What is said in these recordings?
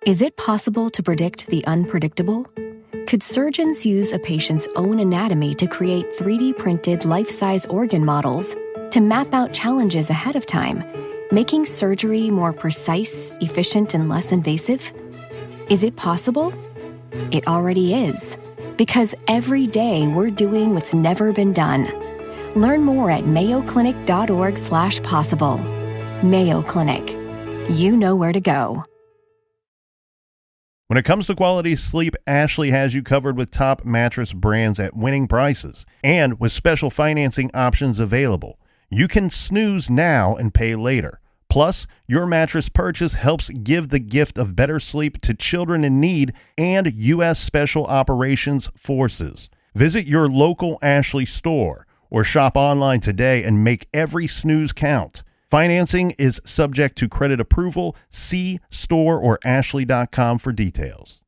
Is it possible to predict the unpredictable? Could surgeons use a patient's own anatomy to create 3D printed life-size organ models to map out challenges ahead of time, making surgery more precise, efficient, and less invasive? Is it possible? It already is, because every day we're doing what's never been done. Learn more at mayoclinic.org/possible. Mayo Clinic. You know where to go. When it comes to quality sleep, Ashley has you covered with top mattress brands at winning prices and with special financing options available. You can snooze now and pay later. Plus, your mattress purchase helps give the gift of better sleep to children in need and U.S. Special Operations Forces. Visit your local Ashley store or shop online today and make every snooze count. Financing is subject to credit approval. See store or ashley.com for details.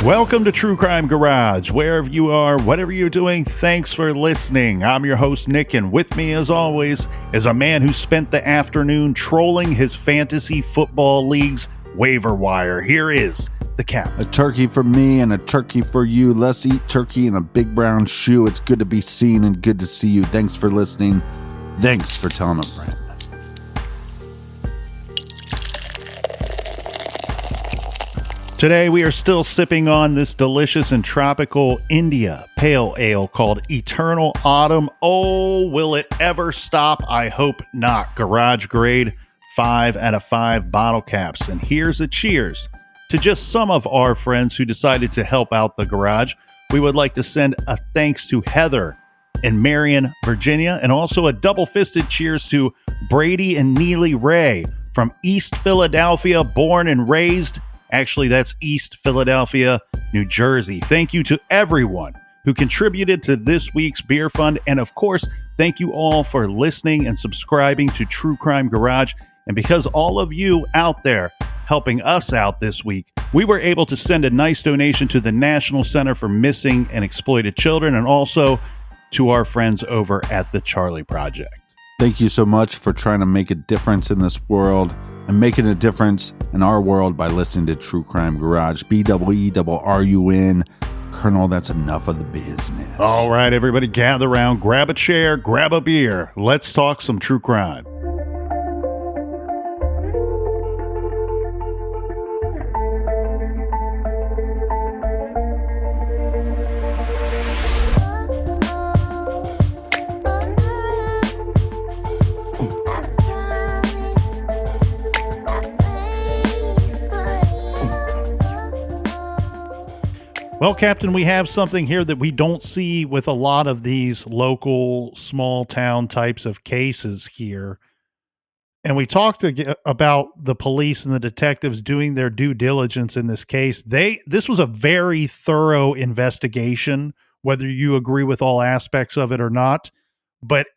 Welcome to True Crime Garage. Wherever you are, whatever you're doing, thanks for listening. I'm your host, Nick, and with me, as always, is a man who spent the afternoon trolling his fantasy football league's waiver wire. Here is the Cap. A turkey for me and a turkey for you. Let's eat turkey in a big brown shoe. It's good to be seen and good to see you. Thanks for listening. Thanks for telling a friend. Today, we are still sipping on this delicious and tropical India pale ale called Eternal Autumn. Oh, will it ever stop? I hope not. Garage grade, 5 out of 5 bottle caps. And here's a cheers to just some of our friends who decided to help out the garage. We would like to send a thanks to Heather in Marion, Virginia, and also a double-fisted cheers to Brady and Neely Ray from East Philadelphia, born and raised. Actually, that's East Philadelphia, New Jersey. Thank you to everyone who contributed to this week's beer fund. And of course, thank you all for listening and subscribing to True Crime Garage. And because all of you out there helping us out this week, we were able to send a nice donation to the National Center for Missing and Exploited Children and also to our friends over at the Charlie Project. Thank you so much for trying to make a difference in this world and making a difference in our world by listening to True Crime Garage. BEERUN. Colonel, that's enough of the business. All right, everybody gather around, grab a chair, grab a beer. Let's talk some true crime. Well, Captain, we have something here that we don't see with a lot of these local small town types of cases here. And we talked about the police and the detectives doing their due diligence in this case. This was a very thorough investigation, whether you agree with all aspects of it or not. But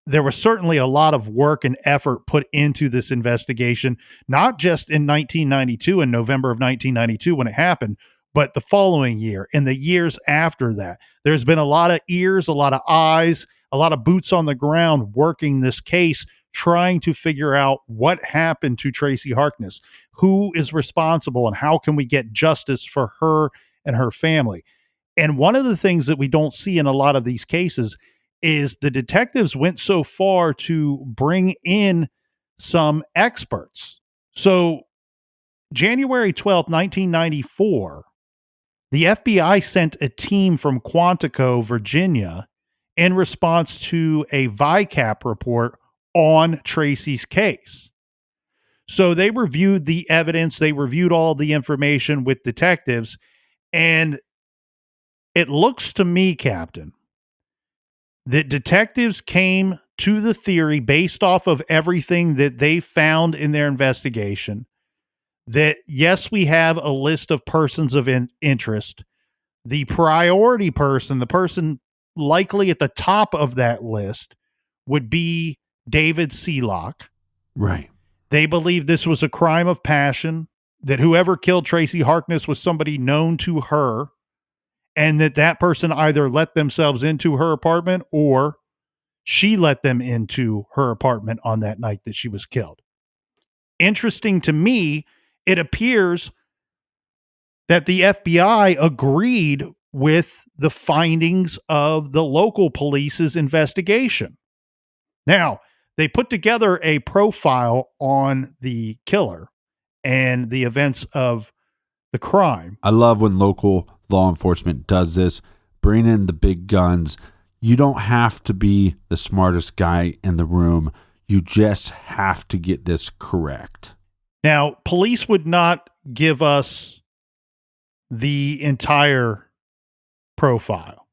there was certainly a lot of work and effort put into this investigation, not just in 1992, in November of 1992 when it happened, but the following year and the years after that. There's been a lot of ears, a lot of eyes, a lot of boots on the ground working this case, trying to figure out what happened to Tracy Harkness, who is responsible, and how can we get justice for her and her family. And one of the things that we don't see in a lot of these cases is the detectives went so far to bring in some experts. So January 12th, 1994, the FBI sent a team from Quantico, Virginia, in response to a VICAP report on Tracy's case. So they reviewed the evidence, they reviewed all the information with detectives, and it looks to me, Captain, that detectives came to the theory based off of everything that they found in their investigation that, yes, we have a list of persons of interest. The priority person, the person likely at the top of that list, would be David Sealock. Right. They believe this was a crime of passion, that whoever killed Tracy Harkness was somebody known to her, and that person either let themselves into her apartment or she let them into her apartment on that night that she was killed. Interesting to me, it appears that the FBI agreed with the findings of the local police's investigation. Now, they put together a profile on the killer and the events of the crime. I love when local law enforcement does this. Bring in the big guns. You don't have to be the smartest guy in the room. You just have to get this correct. Now, police would not give us the entire profile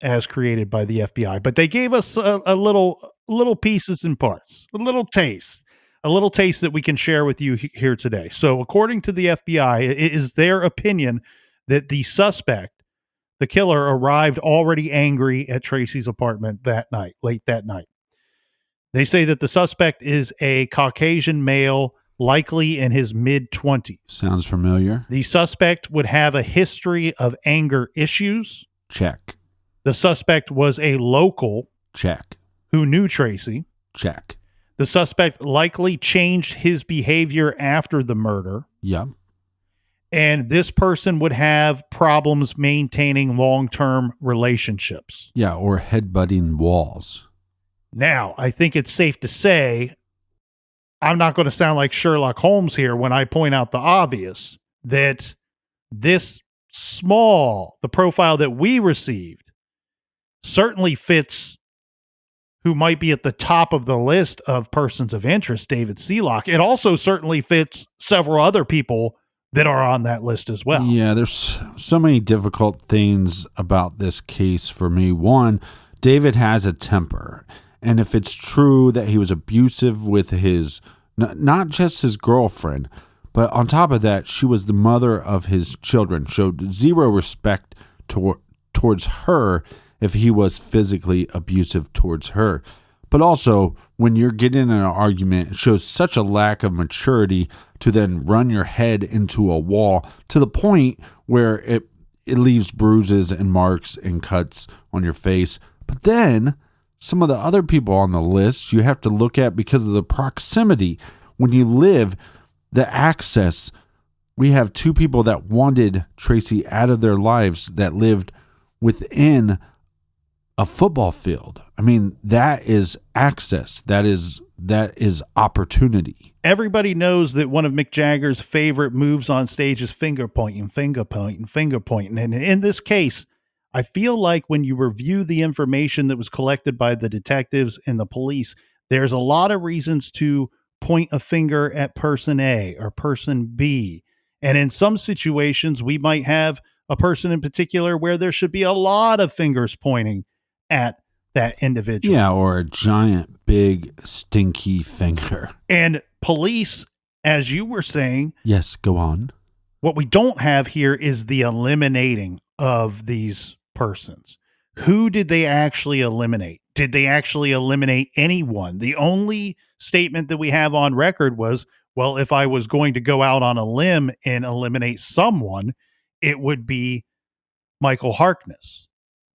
as created by the FBI, but they gave us a little pieces and parts, a little taste that we can share with you here today. So according to the FBI, it is their opinion that the suspect, the killer, arrived already angry at Tracy's apartment that night, late that night. They say that the suspect is a Caucasian male, likely in his mid-20s. Sounds familiar. The suspect would have a history of anger issues. Check. The suspect was a local. Check. Who knew Tracy. Check. The suspect likely changed his behavior after the murder. Yep. And this person would have problems maintaining long-term relationships. Yeah, or headbutting walls. Now, I think it's safe to say, I'm not going to sound like Sherlock Holmes here when I point out the obvious, that the profile that we received certainly fits who might be at the top of the list of persons of interest, David Sealock. It also certainly fits several other people that are on that list as well. Yeah, there's so many difficult things about this case for me. One, David has a temper. And if it's true that he was abusive with his, not just his girlfriend, but on top of that, she was the mother of his children, showed zero respect towards her if he was physically abusive towards her. But also, when you're getting in an argument, it shows such a lack of maturity to then run your head into a wall to the point where it leaves bruises and marks and cuts on your face. But then some of the other people on the list you have to look at because of the proximity. When you live, the access, we have two people that wanted Tracy out of their lives that lived within a football field. I mean, that is access. That is opportunity. Everybody knows that one of Mick Jagger's favorite moves on stage is finger pointing. And in this case, I feel like when you review the information that was collected by the detectives and the police, there's a lot of reasons to point a finger at person A or person B. And in some situations, we might have a person in particular where there should be a lot of fingers pointing at that individual. Yeah, or a giant, big, stinky finger. And police, as you were saying. Yes, go on. What we don't have here is the eliminating of these persons. Who did they actually eliminate? Did they actually eliminate anyone? The only statement that we have on record was, well, if I was going to go out on a limb and eliminate someone, it would be Michael Harkness.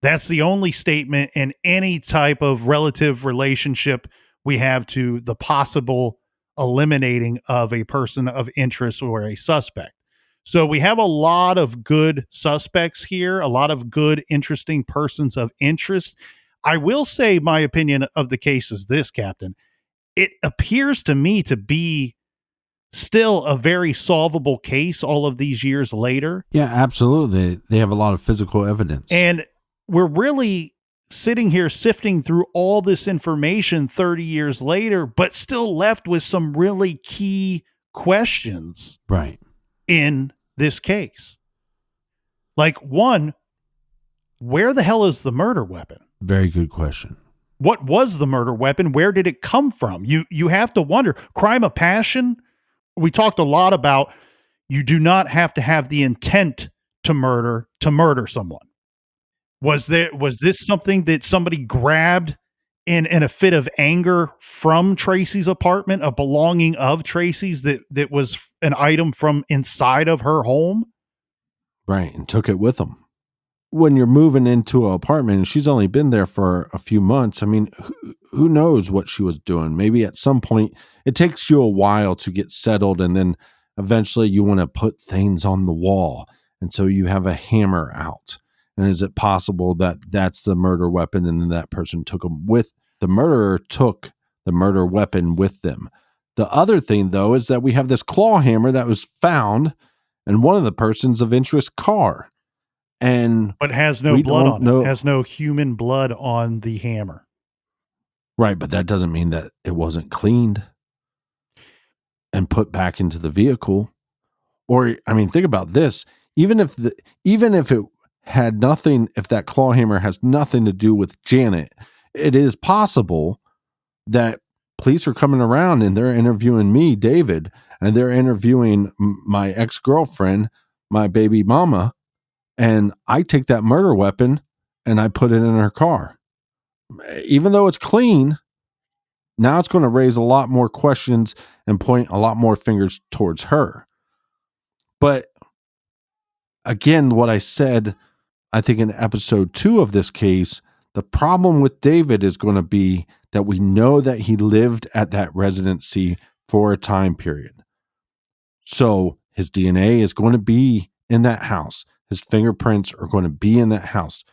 That's the only statement in any type of relative relationship we have to the possible eliminating of a person of interest or a suspect. So we have a lot of good suspects here, a lot of good, interesting persons of interest. I will say my opinion of the case is this, Captain. It appears to me to be still a very solvable case all of these years later. Yeah, absolutely. They have a lot of physical evidence. And we're really sitting here sifting through all this information 30 years later, but still left with some really key questions. Right. In this case. Like, one, where the hell is the murder weapon? Very good question. What was the murder weapon? Where did it come from? You have to wonder. Crime of passion. We talked a lot about you do not have to have the intent to murder someone. Was this something that somebody grabbed in a fit of anger from Tracy's apartment, a belonging of Tracy's that was an item from inside of her home? Right, and took it with them. When you're moving into an apartment and she's only been there for a few months, I mean, who knows what she was doing? Maybe at some point it takes you a while to get settled, and then eventually you want to put things on the wall. And so you have a hammer out. And is it possible that that's the murder weapon and then that person took them with? The murderer took the murder weapon with them. The other thing, though, is that we have this claw hammer that was found in one of the persons of interest car. But has no blood on it. Has no human blood on the hammer. Right, but that doesn't mean that it wasn't cleaned and put back into the vehicle. Or, I mean, think about this. Even if it had nothing, if that claw hammer has nothing to do with Janet, it is possible that police are coming around and they're interviewing me, David, and they're interviewing my ex-girlfriend, my baby mama, and I take that murder weapon and I put it in her car. Even though it's clean, now it's going to raise a lot more questions and point a lot more fingers towards her. But again, what I said, I think in episode 2 of this case, the problem with David is going to be that we know that he lived at that residency for a time period. So his DNA is going to be in that house. His fingerprints are going to be in that house.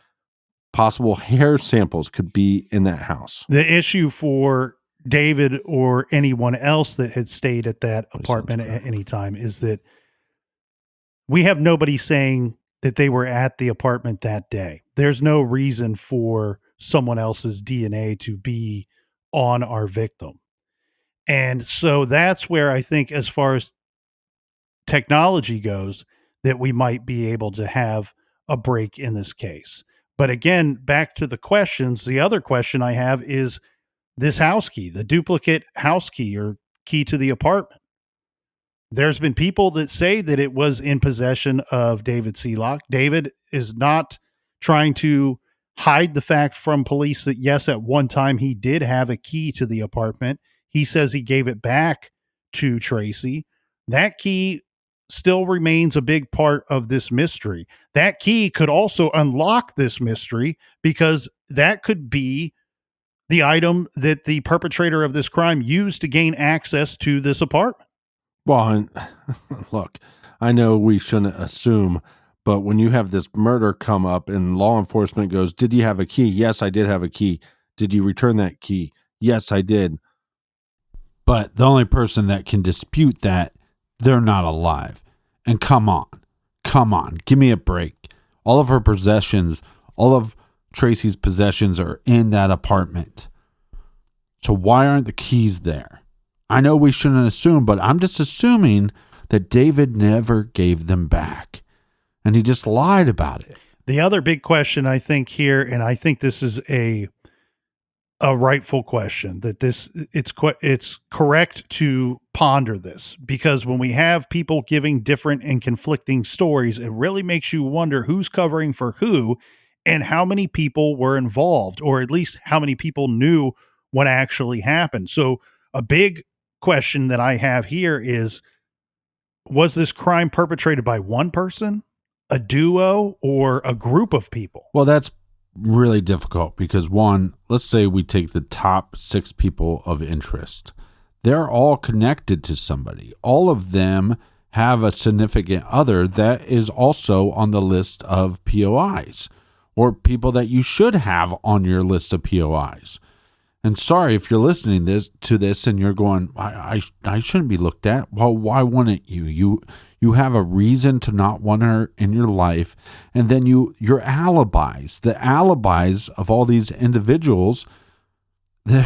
Possible hair samples could be in that house. The issue for David or anyone else that had stayed at that apartment at any time is that we have nobody saying that they were at the apartment that day. There's no reason for someone else's DNA to be on our victim. And so that's where I think, as far as technology goes, that we might be able to have a break in this case. But again, back to the questions, the other question I have is this house key, the duplicate house key or key to the apartment. There's been people that say that it was in possession of David Seelock. David is not trying to hide the fact from police that, yes, at one time he did have a key to the apartment. He says he gave it back to Tracy. That key still remains a big part of this mystery. That key could also unlock this mystery because that could be the item that the perpetrator of this crime used to gain access to this apartment. Well, look, I know we shouldn't assume, but when you have this murder come up and law enforcement goes, did you have a key? Yes, I did have a key. Did you return that key? Yes, I did. But the only person that can dispute that, they're not alive. And come on, give me a break. All of her possessions, all of Tracy's possessions are in that apartment. So why aren't the keys there? I know we shouldn't assume, but I'm just assuming that David never gave them back. And he just lied about it. The other big question I think here, and I think this is a rightful question, that it's correct to ponder this, because when we have people giving different and conflicting stories, it really makes you wonder who's covering for who and how many people were involved, or at least how many people knew what actually happened. So a big question that I have here is, was this crime perpetrated by one person, a duo, or a group of people? Well, that's really difficult because, one, let's say we take the top 6 people of interest. They're all connected to somebody. All of them have a significant other that is also on the list of POIs, or people that you should have on your list of POIs. And sorry if you're listening to this and you're going, I shouldn't be looked at. Well, why wouldn't you? You have a reason to not want her in your life. And then your alibis, the alibis of all these individuals, the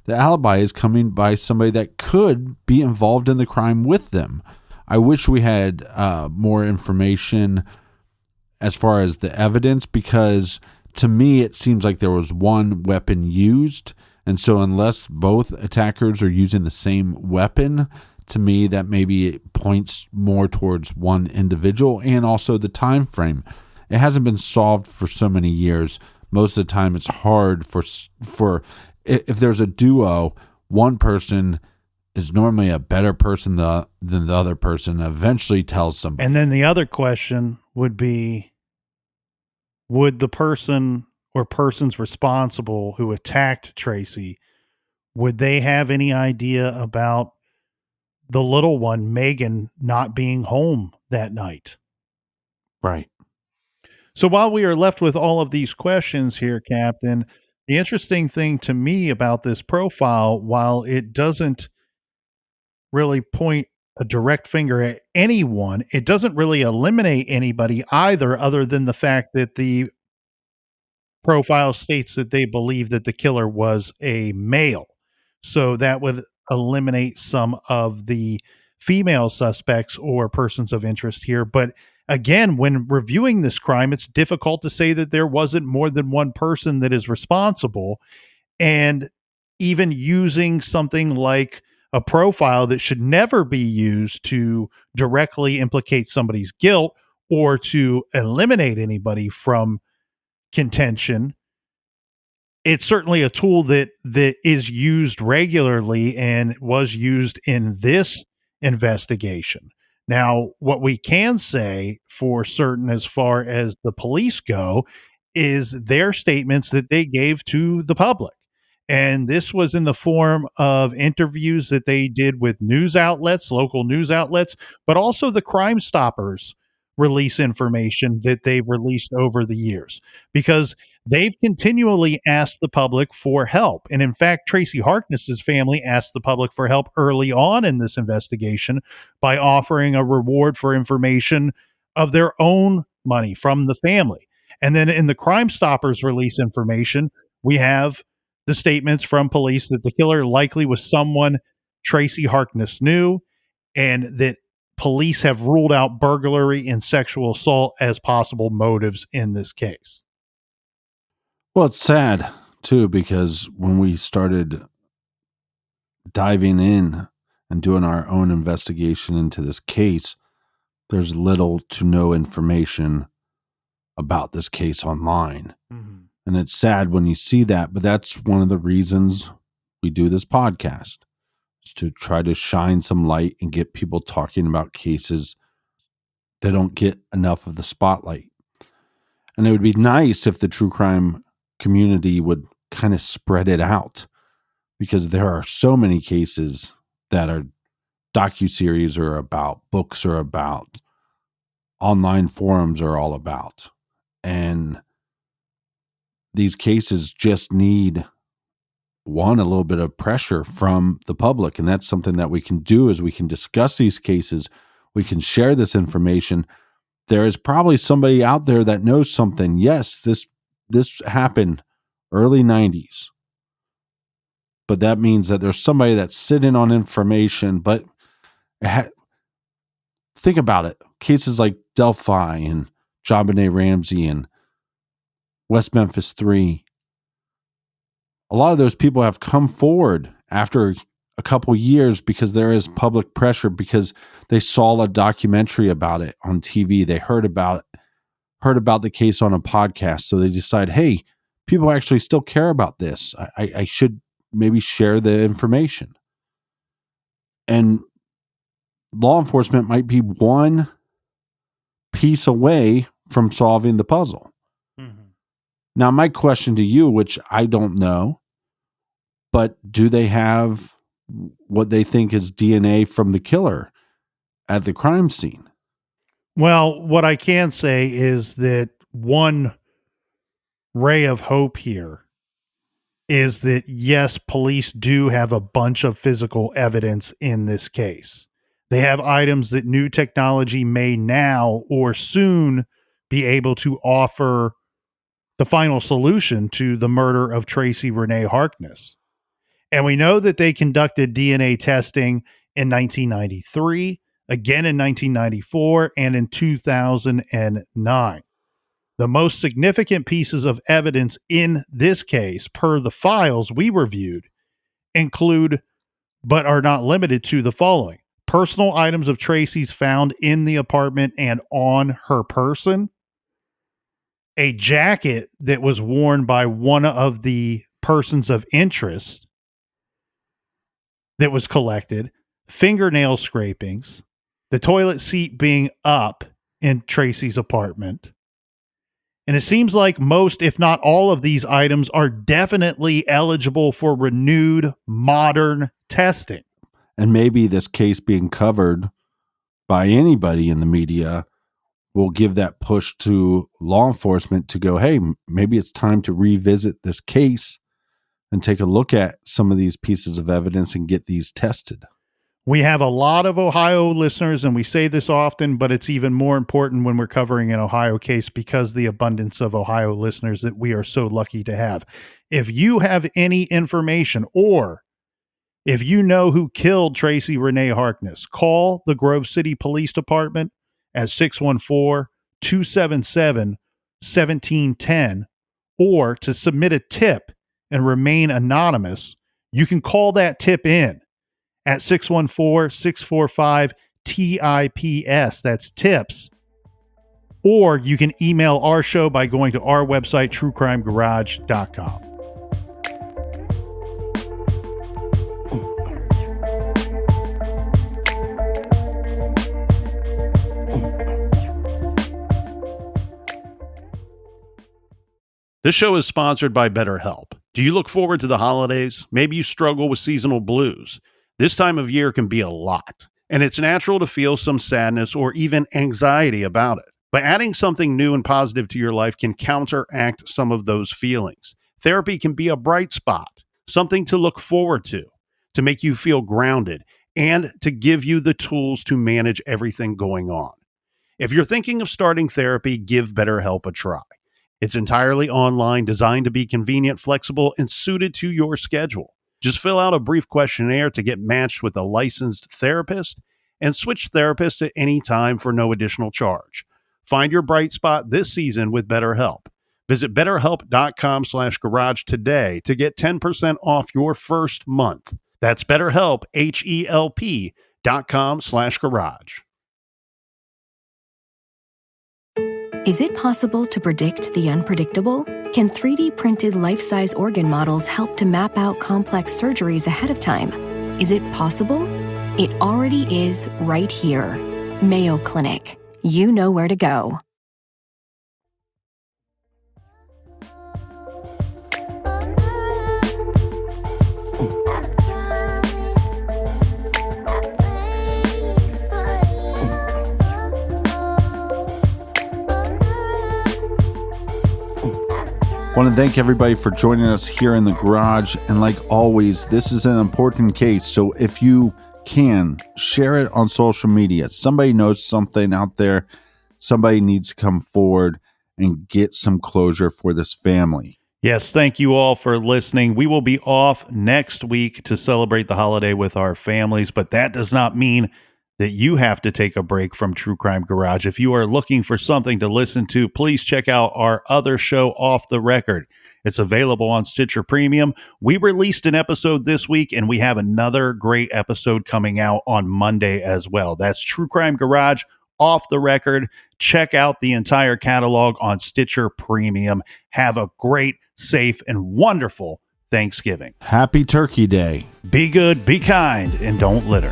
alibi is coming by somebody that could be involved in the crime with them. I wish we had more information as far as the evidence, because To me, it seems like there was one weapon used. And so unless both attackers are using the same weapon, to me, that maybe it points more towards one individual, and also the time frame. It hasn't been solved for so many years. Most of the time, it's hard for if there's a duo, one person is normally a better person than the other person, eventually tells somebody. And then the other question would be, would the person or persons responsible who attacked Tracy, would they have any idea about the little one, Megan, not being home that night? Right. So while we are left with all of these questions here, Captain, the interesting thing to me about this profile, while it doesn't really point a direct finger at anyone, it doesn't really eliminate anybody either, other than the fact that the profile states that they believe that the killer was a male. So that would eliminate some of the female suspects or persons of interest here. But again, when reviewing this crime, it's difficult to say that there wasn't more than one person that is responsible. And even using something like a profile that should never be used to directly implicate somebody's guilt or to eliminate anybody from contention, it's certainly a tool that is used regularly and was used in this investigation. Now, what we can say for certain as far as the police go is their statements that they gave to the public. And this was in the form of interviews that they did with news outlets, local news outlets, but also the Crime Stoppers release information that they've released over the years, because they've continually asked the public for help. And in fact, Tracy Harkness's family asked the public for help early on in this investigation by offering a reward for information of their own money from the family. And then in the Crime Stoppers release information, we have the statements from police that the killer likely was someone Tracy Harkness knew, and that police have ruled out burglary and sexual assault as possible motives in this case. Well, it's sad too, because when we started diving in and doing our own investigation into this case, there's little to no information about this case online. Mm-hmm. And it's sad when you see that, but that's one of the reasons we do this podcast, is to try to shine some light and get people talking about cases that don't get enough of the spotlight. And it would be nice if the true crime community would kind of spread it out, because there are so many cases that are docuseries are about, books are about, online forums are all about. And these cases just need, one, a little bit of pressure from the public. And that's something that we can do, is we can discuss these cases. We can share this information. There is probably somebody out there that knows something. Yes, this happened early 90s. But that means that there's somebody that's sitting on information. But think about it. Cases like Delphi and JonBenet Ramsey and West Memphis 3, a lot of those people have come forward after a couple years because there is public pressure, because they saw a documentary about it on TV. They heard about the case on a podcast. So they decide, hey, people actually still care about this. I should maybe share the information. And law enforcement might be one piece away from solving the puzzle. Mm-hmm. Now, my question to you, which I don't know, but do they have what they think is DNA from the killer at the crime scene? Well, what I can say is that one ray of hope here is that, yes, police do have a bunch of physical evidence in this case. They have items that new technology may now or soon be able to offer the final solution to the murder of Tracy Renee Harkness. And we know that they conducted DNA testing in 1993, again in 1994, and in 2009. The most significant pieces of evidence in this case, per the files we reviewed, include, but are not limited to, the following: personal items of Tracy's found in the apartment and on her person, a jacket that was worn by one of the persons of interest that was collected, fingernail scrapings, the toilet seat being up in Tracy's apartment. And it seems like most, if not all, of these items are definitely eligible for renewed modern testing. And maybe this case being covered by anybody in the media will give that push to law enforcement to go, hey, maybe it's time to revisit this case and take a look at some of these pieces of evidence and get these tested. We have a lot of Ohio listeners, and we say this often, but it's even more important when we're covering an Ohio case because the abundance of Ohio listeners that we are so lucky to have. If you have any information, or if you know who killed Tracy Renee Harkness, call the Grove City Police Department at 614-277-1710, or to submit a tip and remain anonymous, you can call that tip in at 614-645-TIPS. That's tips. Or you can email our show by going to our website, truecrimegarage.com. This show is sponsored by BetterHelp. Do you look forward to the holidays? Maybe you struggle with seasonal blues. This time of year can be a lot, and it's natural to feel some sadness or even anxiety about it. But adding something new and positive to your life can counteract some of those feelings. Therapy can be a bright spot, something to look forward to make you feel grounded, and to give you the tools to manage everything going on. If you're thinking of starting therapy, give BetterHelp a try. It's entirely online, designed to be convenient, flexible, and suited to your schedule. Just fill out a brief questionnaire to get matched with a licensed therapist and switch therapists at any time for no additional charge. Find your bright spot this season with BetterHelp. Visit BetterHelp.com/garage today to get 10% off your first month. That's BetterHelp, HELP.com/garage. Is it possible to predict the unpredictable? Can 3D printed life-size organ models help to map out complex surgeries ahead of time? Is it possible? It already is right here. Mayo Clinic. You know where to go. I want to thank everybody for joining us here in the garage. And like always, this is an important case. So if you can, share it on social media. Somebody knows something out there. Somebody needs to come forward and get some closure for this family. Yes, thank you all for listening. We will be off next week to celebrate the holiday with our families, but that does not mean that you have to take a break from True Crime Garage. If you are looking for something to listen to, please check out our other show, Off the Record. It's available on Stitcher Premium. We released an episode this week, and we have another great episode coming out on Monday as well. That's True Crime Garage, Off the Record. Check out the entire catalog on Stitcher Premium. Have a great, safe, and wonderful Thanksgiving. Happy Turkey Day. Be good, be kind, and don't litter.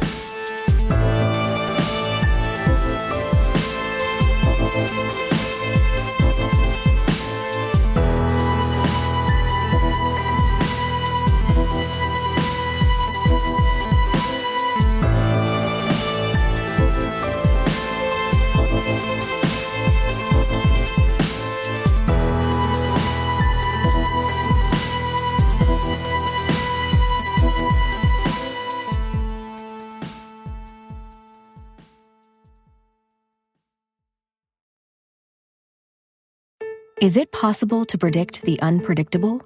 Is it possible to predict the unpredictable?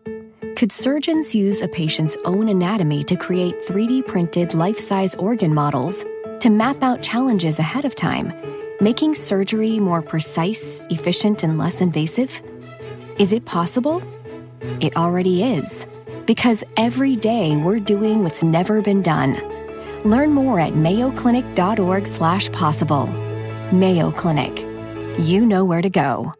Could surgeons use a patient's own anatomy to create 3D printed life-size organ models to map out challenges ahead of time, Making surgery more precise, efficient, and less invasive? Is it possible? It already is. Because every day we're doing what's never been done. Learn more at mayoclinic.org/possible. Mayo Clinic. You know where to go.